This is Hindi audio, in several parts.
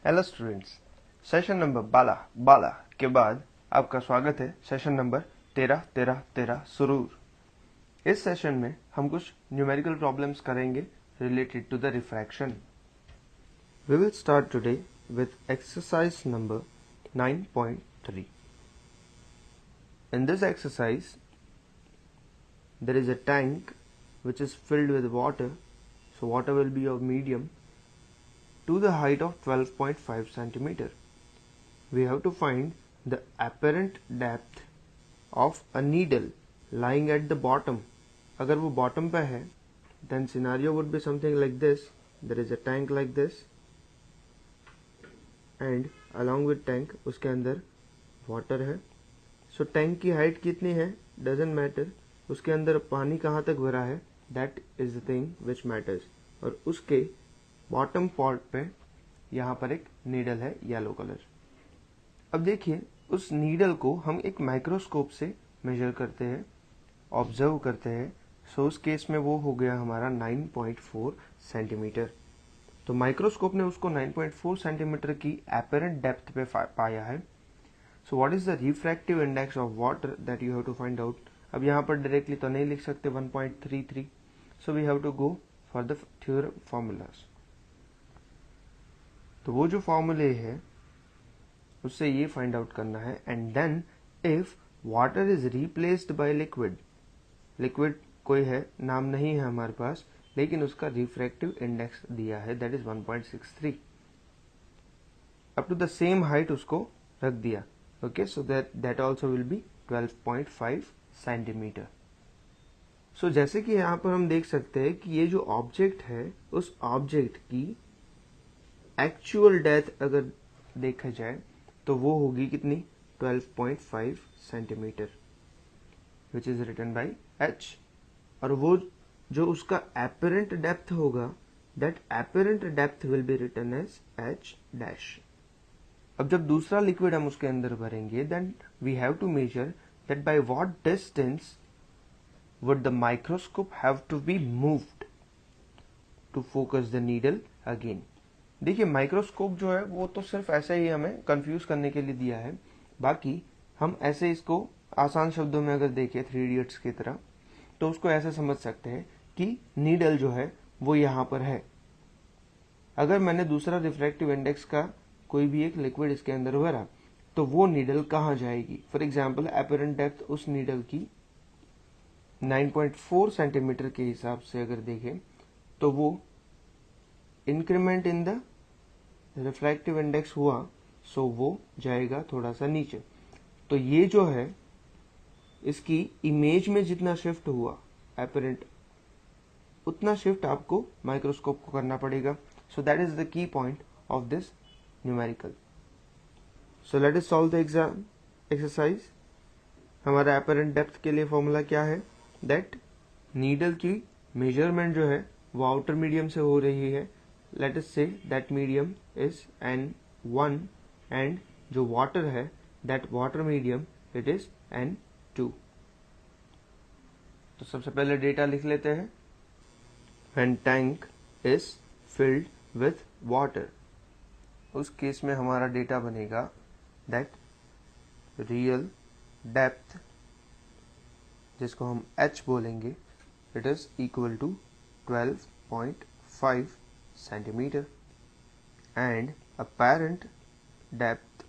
हेलो स्टूडेंट्स, सेशन नंबर 12 के बाद आपका स्वागत है सेशन नंबर 13 सुरूर। इस सेशन में हम कुछ न्यूमेरिकल प्रॉब्लम्स करेंगे related to the refraction. We will start today with exercise number 9.3। In this exercise there is a tank which is filled with water, so water will be of medium to the height of 12.5 centimeter. We have to find the apparent depth of a needle lying at the bottom. अगर वो bottom पे है, then scenario would be something like this. There is a tank like this, and along with tank उसके अंदर water है. So tank की height कितनी है doesn't matter. उसके अंदर पानी कहाँ तक भरा है that is the thing which matters. और उसके बॉटम पार्ट पे यहाँ पर एक नीडल है येलो कलर। अब देखिए उस नीडल को हम एक माइक्रोस्कोप से मेजर करते हैं, ऑब्जर्व करते हैं। सो उस केस में वो हो गया हमारा 9.4 सेंटीमीटर। तो माइक्रोस्कोप ने उसको 9.4 सेंटीमीटर की एपरेंट डेप्थ पे पाया है। So what is the refractive index of water that you have to find out. अब यहाँ पर डायरेक्टली तो नहीं लिख सकते 1.33, so we have to go for the theorem formulas. तो वो जो फॉर्मूले है उससे ये फाइंड आउट करना है। And then if water is replaced by liquid, liquid कोई है नाम नहीं है हमारे पास, लेकिन उसका रिफ्रैक्टिव इंडेक्स दिया है that is 1.63। Up to the same height उसको रख दिया। Okay, so that also will be 12.5 centimetre. So जैसे कि यहाँ पर हम देख सकते हैं कि ये जो ऑब्जेक्ट है उस ऑब्जेक्ट की एक्चुअल डेप्थ अगर देखा जाए तो वो होगी कितनी 12.5 centimetre which is written by h। और वो जो उसका एपरेंट डेप्थ होगा that apparent depth will be written as h dash. अब जब दूसरा लिक्विड हम उसके अंदर भरेंगे then we have to measure that by what distance would the microscope have to be moved to focus the needle again. देखिए माइक्रोस्कोप जो है वो तो सिर्फ ऐसे ही हमें कंफ्यूज करने के लिए दिया है। बाकी हम ऐसे इसको आसान शब्दों में अगर देखें 3 इडियट्स की तरह तो उसको ऐसे समझ सकते हैं कि नीडल जो है वो यहाँ पर है। अगर मैंने दूसरा रिफ्रैक्टिव इंडेक्स का कोई भी एक लिक्विड इसके अंदर भरा तो वो नीडल कहाँ जाएगी। फॉर एग्जाम्पल एपरेंट डेप्थ उस नीडल की 9.4 सेंटीमीटर के हिसाब से अगर देखें तो वो increment in the refractive index हुआ, सो वो जाएगा थोड़ा सा नीचे। तो ये जो है इसकी इमेज में जितना शिफ्ट हुआ एपरेंट उतना शिफ्ट आपको माइक्रोस्कोप को करना पड़ेगा। So that is the key point of this numerical. So let us solve the exam exercise. हमारा एपरेंट डेप्थ के लिए फॉर्मूला क्या है दैट नीडल की मेजरमेंट जो है वो आउटर मीडियम से हो रही है। Let us say that medium is N1 and जो वाटर है that water medium it is N2। तो सबसे पहले डेटा लिख लेते हैं। When tank is filled with water, उस केस में हमारा डेटा बनेगा दैट रियल डेप्थ जिसको हम h बोलेंगे it is equal to 12.5 centimeter and apparent depth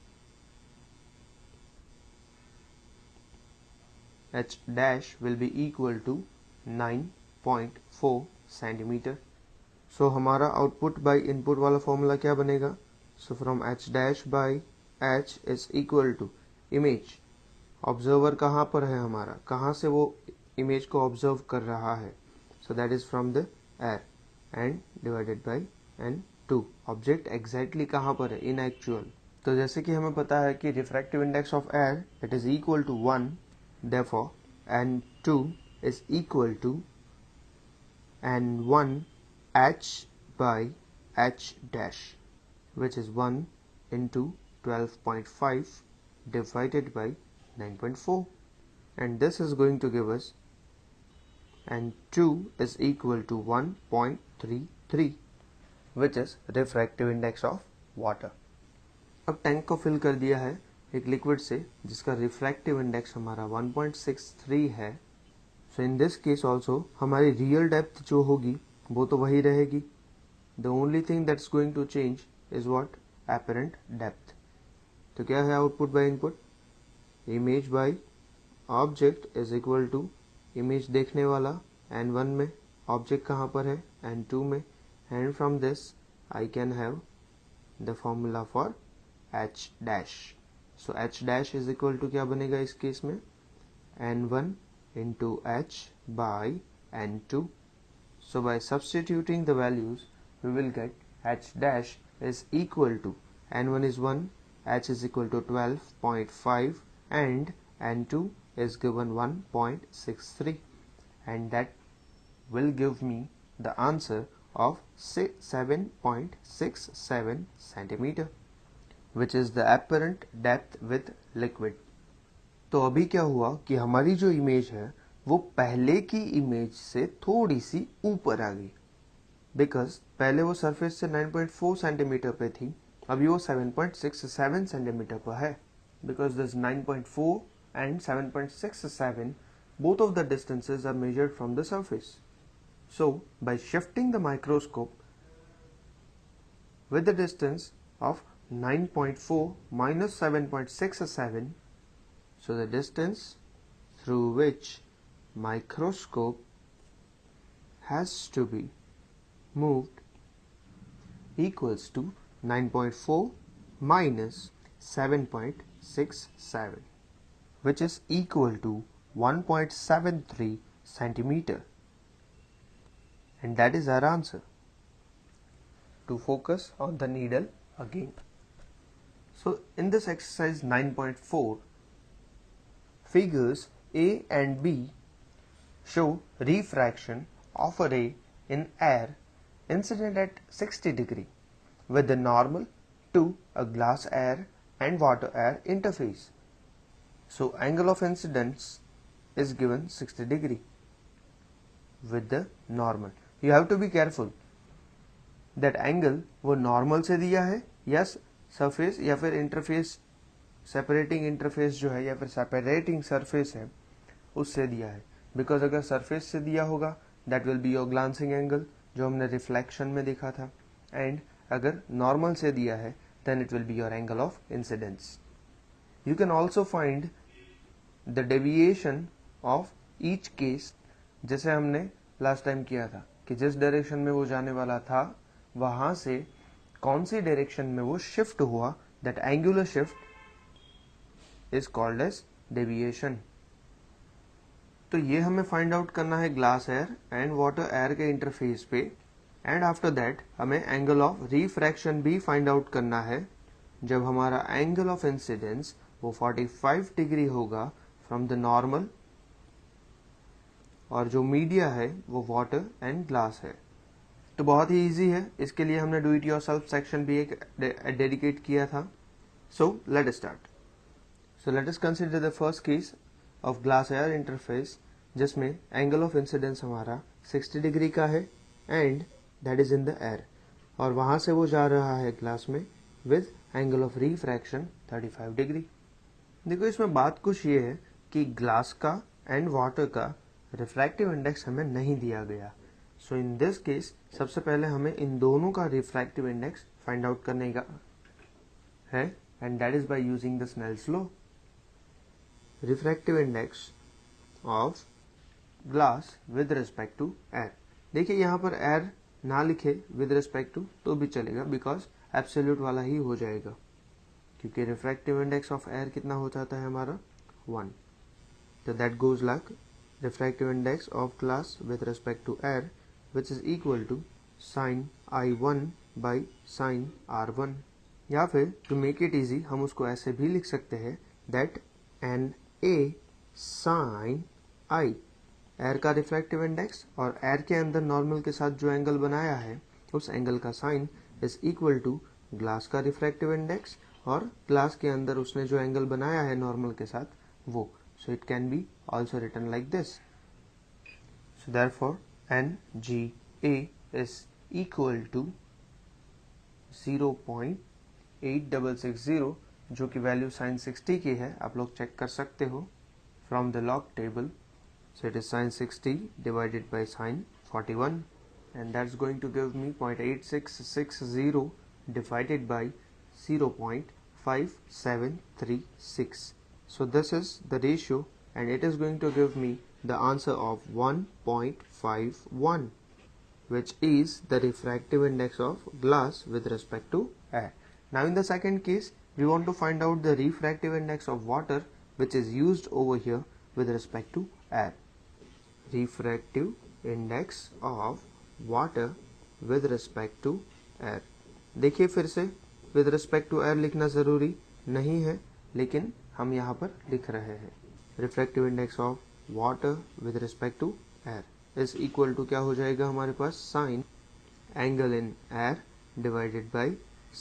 h dash will be equal to 9.4 centimeter. So हमारा आउटपुट बाय इनपुट वाला फॉर्मूला क्या बनेगा। सो फ्रॉम h dash बाय h is equal to image. Observer कहाँ पर है हमारा, कहाँ से वो इमेज को ऑब्जर्व कर रहा है। So that is from the air and divided by N2। Object exactly कहाँ पर है इन एक्चुअल। तो जैसे कि हमें पता है कि refractive index of air it is equal to 1, therefore N2 is equal to N1 h by h dash which is 1 into 12.5 divided by 9.4 and this is going to give us N2 is equal to 1.33 which is refractive index of water. अब टैंक को फिल कर दिया है एक लिक्विड से जिसका रिफ्रैक्टिव इंडेक्स हमारा 1.63 है। So in this case also हमारी रियल डेप्थ जो होगी वो तो वही रहेगी। The only thing that's going to change is what? Apparent depth. तो क्या है output by input? Image by object is equal to image देखने वाला n1 में, ऑब्जेक्ट कहाँ पर है? n2 में, and from this I can have the formula for h dash. सो h dash is equal to क्या बनेगा इस केस में? n1 into h by n2. So by substituting the values we will get h dash is equal to n1 is 1, h is equal to 12.5 and n2 is given 1.63, and that will give me the answer of 7.67 centimeter, which is the apparent depth with liquid. तो अभी क्या हुआ कि हमारी जो इमेज है वो पहले की इमेज से थोड़ी सी ऊपर आ गई, बिकॉज पहले वो सरफेस से 9.4 सेंटीमीटर पे थी, अभी वो 7.67 सेंटीमीटर पर है, because this 9.4 and 7.67 both of the distances are measured from the surface. So by shifting the microscope with the distance of 9.4 minus 7.67, so the distance through which microscope has to be moved equals to 9.4 minus 7.67, which is equal to 1.73 centimeter, and that is our answer. To focus on the needle again. So in this exercise 9.4, figures A and B show refraction of a ray in air incident at 60 degree with the normal to a glass air and water air interface. So angle of incidence is given 60 degree with the normal. You have to be careful that angle वो normal से दिया है या surface या फिर interface, separating interface जो है या फिर separating surface है उससे दिया है, बिकॉज अगर सरफेस से दिया होगा that will be your glancing angle जो हमने रिफ्लेक्शन में देखा था, एंड अगर नॉर्मल से दिया है then it will be your angle of incidence. You can also find the deviation of each case, जैसे हमने लास्ट टाइम किया था कि जिस डायरेक्शन में वो जाने वाला था वहां से कौन सी डायरेक्शन में वो शिफ्ट हुआ, that angular shift is called as deviation. तो ये हमें फाइंड आउट करना है glass air and water air के इंटरफेस पे, एंड आफ्टर दैट हमें एंगल ऑफ रिफ्रैक्शन भी फाइंड आउट करना है जब हमारा एंगल ऑफ इंसिडेंस वो 45 डिग्री होगा फ्रॉम द नॉर्मल, और जो मीडिया है वो वाटर एंड ग्लास है. तो बहुत ही इजी है, इसके लिए हमने डू इट योरसेल्फ सेक्शन भी एक डेडिकेट किया था. सो let us start. So let us consider the first case of glass air interface जिसमें एंगल ऑफ इंसिडेंस हमारा 60 डिग्री का है and that is in the air, और वहां से वो जा रहा है ग्लास में with angle of refraction 35 degree. देखो इसमें बात कुछ ये है कि ग्लास का एंड वाटर का रिफ्रैक्टिव इंडेक्स हमें नहीं दिया गया. सो इन दिस केस सबसे पहले हमें इन दोनों का रिफ्रैक्टिव इंडेक्स फाइंड आउट करने का है, and that is by using the Snell's law. Refractive index of glass with respect to air. देखिए यहाँ पर एयर ना लिखे विद रिस्पेक्ट टू तो भी चलेगा, बिकॉज एब्सोल्यूट वाला ही हो जाएगा, क्योंकि रिफ्रैक्टिव इंडेक्स ऑफ एयर कितना हो जाता है हमारा 1. तो that goes like refractive index of glass with respect to air which is equal to sine I1 by sine R1. या फिर टू मेक इट इजी हम उसको ऐसे भी लिख सकते हैं that n a sine I. Air का रिफ्रैक्टिव इंडेक्स और एयर के अंदर नॉर्मल के साथ जो एंगल बनाया है उस एंगल का sine is equal to glass का रिफ्रैक्टिव इंडेक्स और ग्लास के अंदर उसने जो एंगल बनाया है नॉर्मल के साथ वो. So it can be also written like this. So therefore NGA is equal to 0.8 8660 जो कि वैल्यू sin 60 की है, आप लोग चेक कर सकते हो from the log table. So it is sin 60 divided by sin 41 and that's going to give me 0.8660 divided by 0.5736. So this is the ratio and it is going to give me the answer of 1.51, which is the refractive index of glass with respect to air. Now in the second case, we want to find out the refractive index of water which is used over here with respect to air. Refractive index of water with respect to air. देखिए फिर से with respect to air लिखना ज़रूरी नहीं है, लेकिन हम यहाँ पर लिख रहे हैं. Refractive index of water with respect to air is equal to क्या हो जाएगा हमारे पास sin angle in air divided by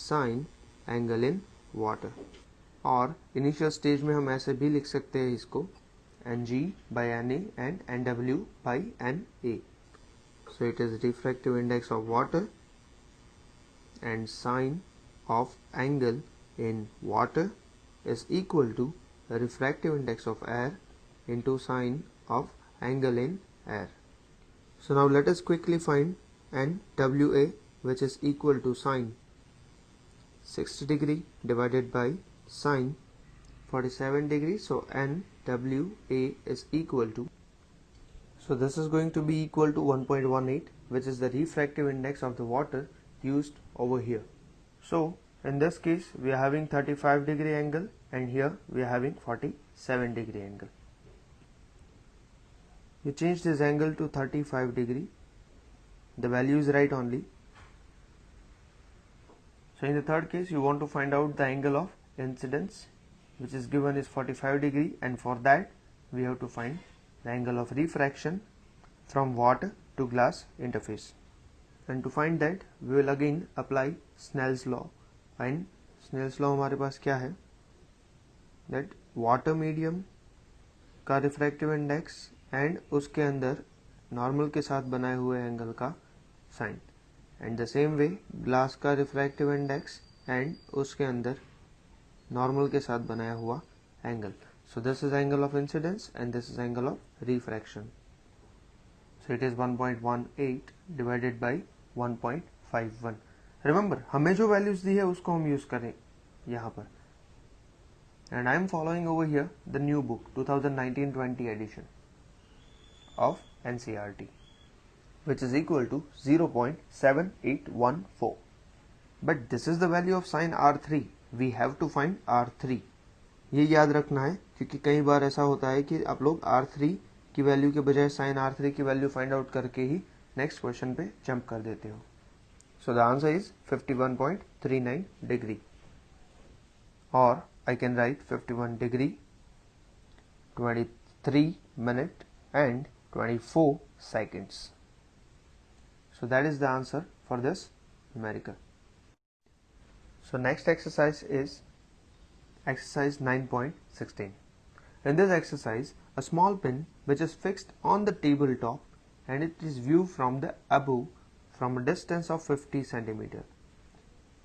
sin angle in water. और इनिशियल स्टेज में हम ऐसे भी लिख सकते हैं इसको Ng by Na and Nw by Na. So it is refractive index of water and sine of angle in water is equal to the refractive index of air into sine of angle in air. So now let us quickly find Nwa, which is equal to sine 60 degree divided by sine 47 degrees. So Nwa is equal to, so this is going to be equal to 1.18, which is the refractive index of the water used over here. So in this case we are having 35 degree angle and here we are having 47 degree angle. You change this angle to 35 degree, the value is right only. So in the third case you want to find out the angle of incidence, which is given is 45 degree, and for that we have to find the angle of refraction from water to glass interface. And to find that we will again apply Snell's law. And Snell's law हमारे पास क्या है, that water medium का refractive index and उसके अंदर normal के साथ बनाए हुए angle का sin, and the same way glass का refractive index and उसके अंदर normal के साथ बनाया हुआ angle. So this is angle of incidence and this is angle of refraction. So it is 1.18 divided by 1.51. Remember हमें जो values दी है उसको हम use करें यहाँ पर. And I am following over here the new book 2019-20 edition of NCERT, which is equal to 0.7814. But this is the value of sin R3. We have to find R3. ये याद रखना है क्योंकि कई बार ऐसा होता है कि आप लोग R3 की वैल्यू के बजाय sin R3 की वैल्यू फाइंड आउट करके ही नेक्स्ट क्वेश्चन पे जंप कर देते हो. So the answer is 51.39 degree, और I can write 51 degree 23 minute and 24 seconds. So that is the answer for this numerical. So next exercise is exercise 9.16. In this exercise, a small pin which is fixed on the tabletop and it is viewed from the above from a distance of 50 centimeter.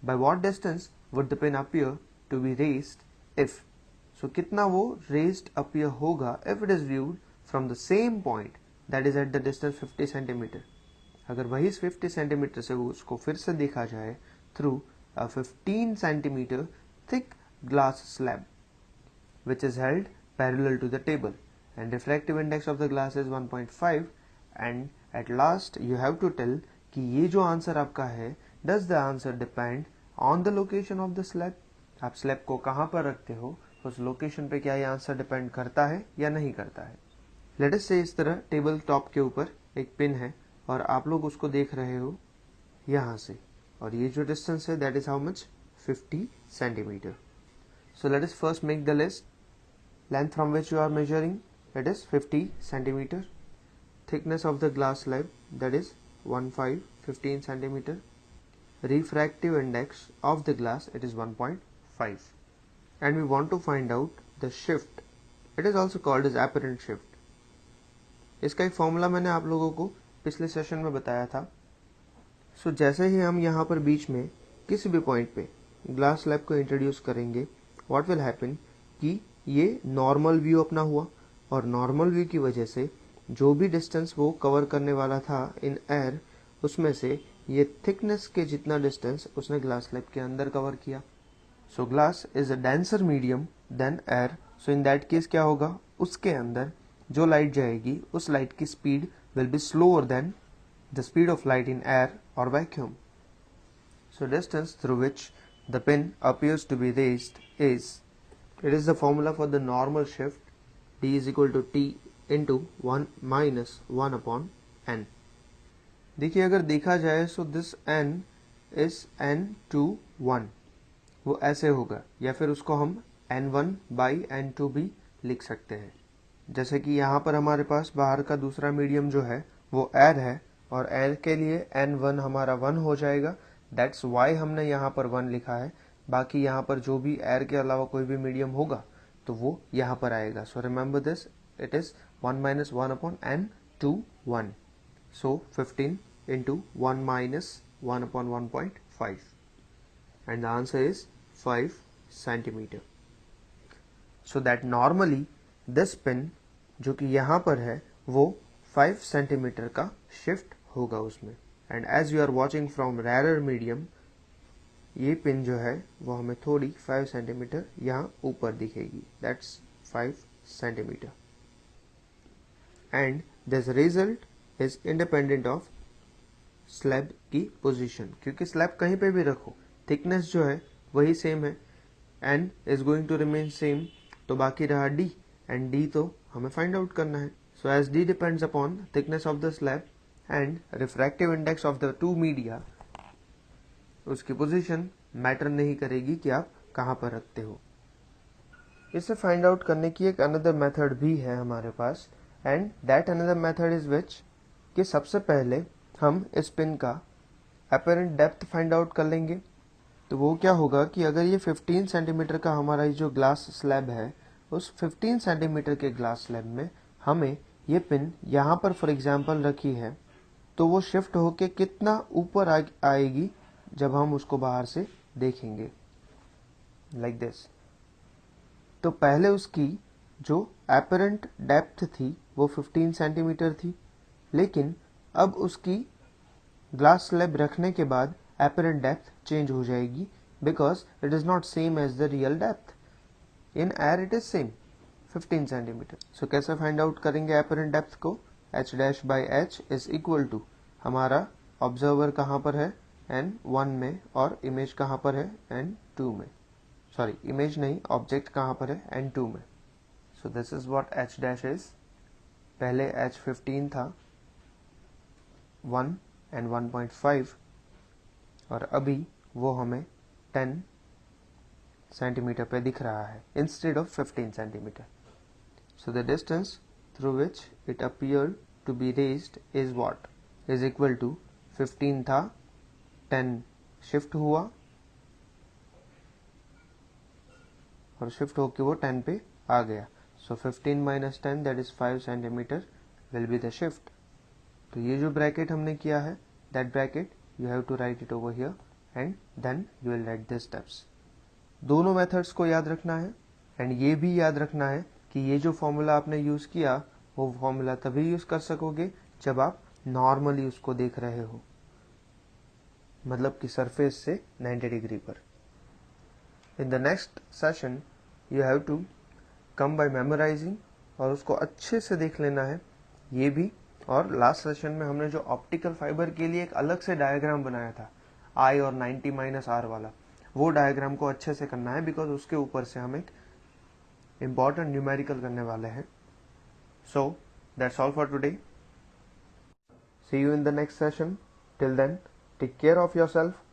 By what distance would the pin appear to be raised if? So कितना वो raised appear होगा if it is viewed from the same point that is at the distance 50 centimeter. अगर वही 50 centimeter से वो उसको फिर से देखा जाए through a 15 centimeter thick glass slab which is held parallel to the table, and refractive index of the glass is 1.5, and at last you have to tell कि ये जो आंसर आपका है does the answer depend on the location of the slab. आप स्लैब को कहाँ पर रखते हो, उस लोकेशन पे क्या ये आंसर डिपेंड करता है या नहीं करता है. लेट अस से इस तरह टेबल टॉप के ऊपर एक पिन है और आप लोग उसको देख रहे हो यहाँ से, और ये जो डिस्टेंस है that is how much 50 centimetre. So let us first make the list. Length from which you are measuring it is 50 centimetre. Thickness of the glass slab that is 15 centimeter. Refractive index of the glass it is 1.5, and we want to find out the shift. It is also called as apparent shift. इसका एक फॉर्मूला मैंने आप लोगों को पिछले सेशन में बताया था. सो जैसे ही हम यहाँ पर बीच में किसी भी पॉइंट पे ग्लास स्लैब को इंट्रोड्यूस करेंगे, व्हाट विल हैपन कि ये नॉर्मल व्यू अपना हुआ, और नॉर्मल व्यू की वजह से जो भी डिस्टेंस वो कवर करने वाला था इन एयर, उसमें से ये थिकनेस के जितना डिस्टेंस उसने ग्लास स्लैब के अंदर कवर किया. So glass is a denser medium than air. So in that case क्या होगा, उसके अंदर जो लाइट जाएगी उस लाइट की speed will be slower then the speed of light in air और vacuum. So distance through which the pin appears to be raised is, it is the formula for the normal shift, d is equal to t into 1 minus 1 upon n. देखिए अगर देखा जाए so this n is n to 1, वो ऐसे होगा, या फिर उसको हम n1 by n2 भी लिख सकते हैं. जैसे कि यहाँ पर हमारे पास बाहर का दूसरा मीडियम जो है वो एयर है, और एयर के लिए n1 हमारा 1 हो जाएगा. दैट्स वाई हमने यहाँ पर 1 लिखा है. बाकी यहाँ पर जो भी एयर के अलावा कोई भी मीडियम होगा तो वो यहाँ पर आएगा. So remember this, it is 1 minus 1 upon n to 1. So 15 into 1 minus 1 upon 1.5, and the answer is 5 centimeter. So that normally this pin जो कि यहाँ पर है वो 5 सेंटीमीटर का शिफ्ट होगा उसमें. And as you are watching from rare medium, ये पिन जो है वो हमें थोड़ी 5 सेंटीमीटर यहाँ ऊपर दिखेगी. That's 5 centimetre. And this result is independent of slab की पोजीशन, क्योंकि स्लैब कहीं पे भी रखो थिकनेस जो है वही सेम है, and is going to remain same. तो बाकी रहा डी, एंड डी तो हमें फाइंड आउट करना है. So as d depends upon thickness of the slab and refractive index of the two media, उसकी पोजीशन मैटर नहीं करेगी कि आप कहाँ पर रखते हो. इसे फाइंड आउट करने की एक अनदर मेथड भी है हमारे पास, and that another method is which, कि सबसे पहले हम इस पिन का अपरेंट डेप्थ फाइंड आउट कर लेंगे. तो वो क्या होगा कि अगर ये 15 सेंटीमीटर का हमारा जो ग्लास स्लैब है, उस 15 सेंटीमीटर के ग्लास स्लैब में हमें ये पिन यहाँ पर फॉर एग्जांपल रखी है, तो वो शिफ्ट होके कितना ऊपर आएगी जब हम उसको बाहर से देखेंगे, लाइक दिस. तो पहले उसकी जो अपरेंट डेप्थ थी वो 15 सेंटीमीटर थी, लेकिन अब उसकी ग्लास स्लैब रखने के बाद apparent depth change हो जाएगी, because it is not same as the real depth. In air it is same 15 centimeter. So कैसे find out करेंगे apparent depth को? h dash by h is equal to, हमारा observer कहाँ पर है n1 में, और image कहाँ पर है n2 में. Sorry, image नहीं, object कहाँ पर है n2 में. So this is what h dash is. पहले h 15 था, 1 and 1.5, और अभी वो हमें 10 सेंटीमीटर पे दिख रहा है instead of 15 centimetre. So the distance through which it appear to be raised is what, is equal to 15 था, 10 शिफ्ट हुआ, और शिफ्ट होके वो 10 पे आ गया. सो 15 minus 10 that is 5 centimetre will be the shift. तो ये जो ब्रैकेट हमने किया है, that bracket you have to write it over here, and then you will write the steps. दोनों मेथड्स को याद रखना है, एंड ये भी याद रखना है कि ये जो फॉर्मूला आपने यूज किया वो फॉर्मूला तभी यूज कर सकोगे जब आप नॉर्मली उसको देख रहे हो, मतलब कि सरफेस से 90 डिग्री पर. In the next session you have to come by memorising, और उसको अच्छे से देख लेना है ये भी. और लास्ट सेशन में हमने जो ऑप्टिकल फाइबर के लिए एक अलग से डायग्राम बनाया था, I और 90 माइनस R वाला, वो डायग्राम को अच्छे से करना है, बिकॉज उसके ऊपर से हम एक इम्पॉर्टेंट न्यूमेरिकल करने वाले हैं. So that's all for today. See you in the next session. Till then, take care of yourself.